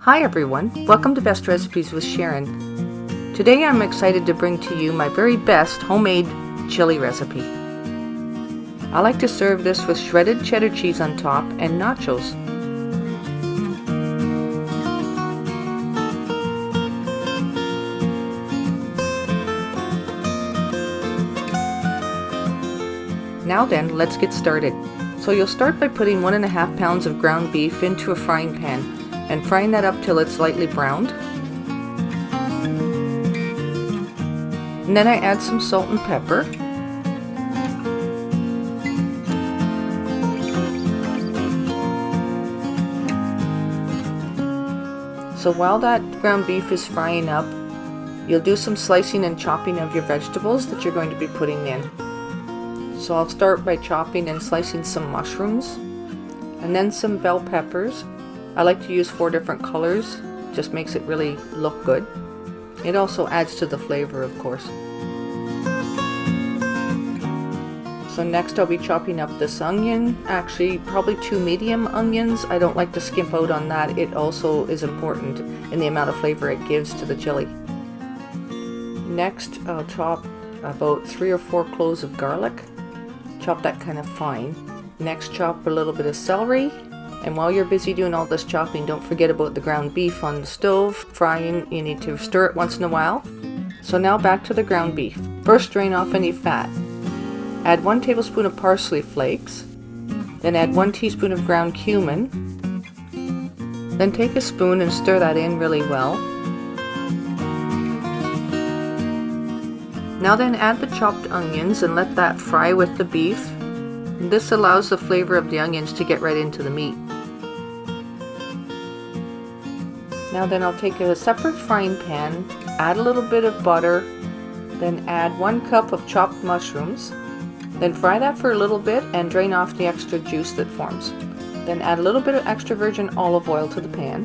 Hi everyone, welcome to Best Recipes with Sharon. Today I'm excited to bring to you my very best homemade chili recipe. I like to serve this with shredded cheddar cheese on top and nachos. Now then, let's get started. So you'll start by putting 1.5 pounds of ground beef into a frying pan and frying that up till it's lightly browned. And then I add some salt and pepper. So while that ground beef is frying up, you'll do some slicing and chopping of your vegetables that you're going to be putting in. So I'll start by chopping and slicing some mushrooms, and then some bell peppers. I like to use 4 different colors, just makes it really look good. It also adds to the flavor, of course. So next I'll be chopping up this onion, actually probably 2 medium onions. I don't like to skimp out on that. It also is important in the amount of flavor it gives to the chili. Next I'll chop about 3 or 4 cloves of garlic. Chop that kind of fine. Next chop a little bit of celery. And while you're busy doing all this chopping, don't forget about the ground beef on the stove frying. You need to stir it once in a while. So now back to the ground beef. First, drain off any fat. Add 1 tablespoon of parsley flakes. Then add 1 teaspoon of ground cumin. Then take a spoon and stir that in really well. Now then add the chopped onions and let that fry with the beef. This allows the flavor of the onions to get right into the meat. Now then I'll take a separate frying pan, add a little bit of butter, then add 1 cup of chopped mushrooms. Then fry that for a little bit and drain off the extra juice that forms. Then add a little bit of extra virgin olive oil to the pan.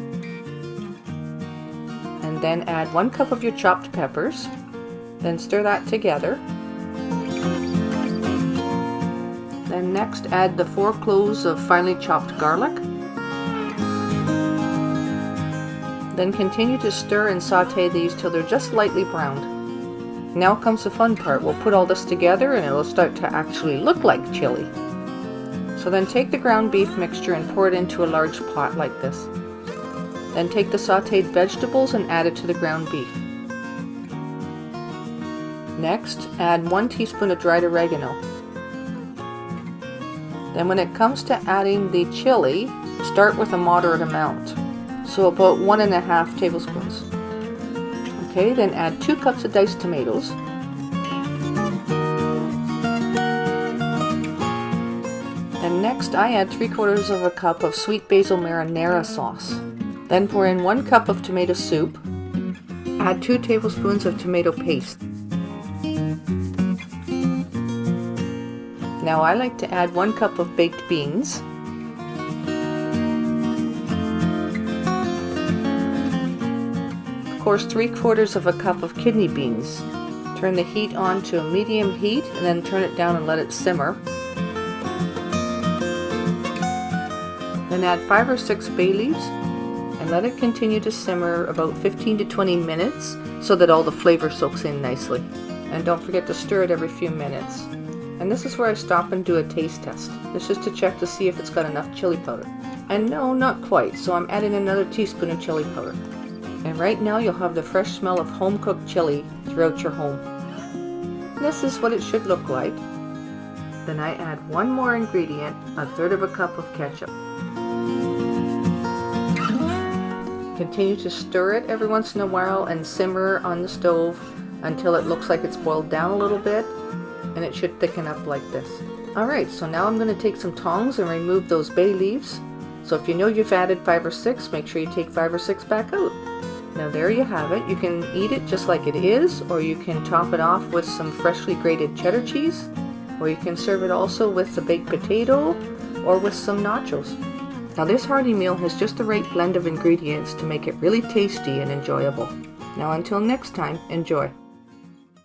And then add 1 cup of your chopped peppers. Then stir that together. Then next add the 4 cloves of finely chopped garlic. Then continue to stir and saute these till they're just lightly browned. Now comes the fun part. We'll put all this together and it'll start to actually look like chili. So then take the ground beef mixture and pour it into a large pot like this. Then take the sauteed vegetables and add it to the ground beef. Next, add 1 teaspoon of dried oregano. Then when it comes to adding the chili, start with a moderate amount. So about 1.5 tablespoons. Okay, then add 2 cups of diced tomatoes. And next I add 3/4 of a cup of sweet basil marinara sauce. Then pour in 1 cup of tomato soup. Add 2 tablespoons of tomato paste. Now I like to add 1 cup of baked beans. Of course, 3/4 of a cup of kidney beans. Turn the heat on to a medium heat and then turn it down and let it simmer. Then add 5 or 6 bay leaves and let it continue to simmer about 15 to 20 minutes so that all the flavor soaks in nicely. And don't forget to stir it every few minutes. And this is where I stop and do a taste test. This is to check to see if it's got enough chili powder. And no, not quite, so I'm adding another teaspoon of chili powder. And right now you'll have the fresh smell of home-cooked chili throughout your home. This is what it should look like. Then I add 1 more ingredient, 1/3 of a cup of ketchup. Continue to stir it every once in a while and simmer on the stove until it looks like it's boiled down a little bit. And it should thicken up like this. Alright, so now I'm going to take some tongs and remove those bay leaves. So if you know you've added 5 or 6, make sure you take 5 or 6 back out. Now there you have it. You can eat it just like it is, or you can top it off with some freshly grated cheddar cheese, or you can serve it also with a baked potato or with some nachos. Now this hearty meal has just the right blend of ingredients to make it really tasty and enjoyable. Now until next time, enjoy.